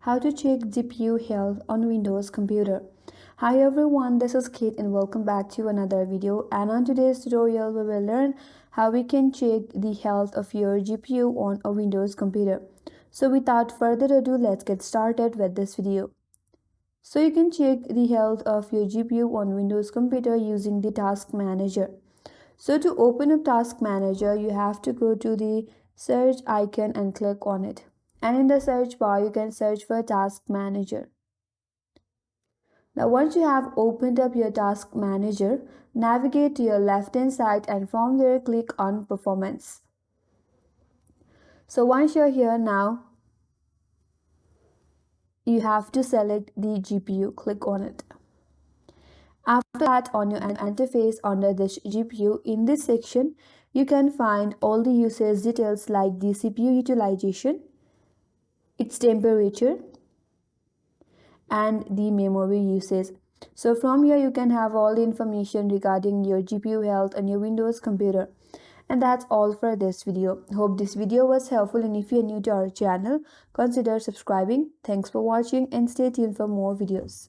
How to check GPU health on Windows computer. Hi everyone, this is Kate and welcome back to another video, and on today's tutorial we will learn how we can check the health of your GPU on a Windows computer. So without further ado, let's get started with this video. So you can check the health of your GPU on Windows computer using the Task Manager. So to open up Task Manager, you have to go to the search icon and click on it. And in the search bar, you can search for Task Manager. Now once you have opened up your Task Manager, navigate to your left hand side and from there click on Performance. So once you're here now, you have to select the GPU, click on it. After that, on your interface under this GPU, in this section, you can find all the usage details like the CPU utilization, its temperature, and the memory usage. So from here, you can have all the information regarding your GPU health on your Windows computer. And that's all for this video. Hope this video was helpful, and if you're new to our channel, consider subscribing. Thanks for watching and stay tuned for more videos.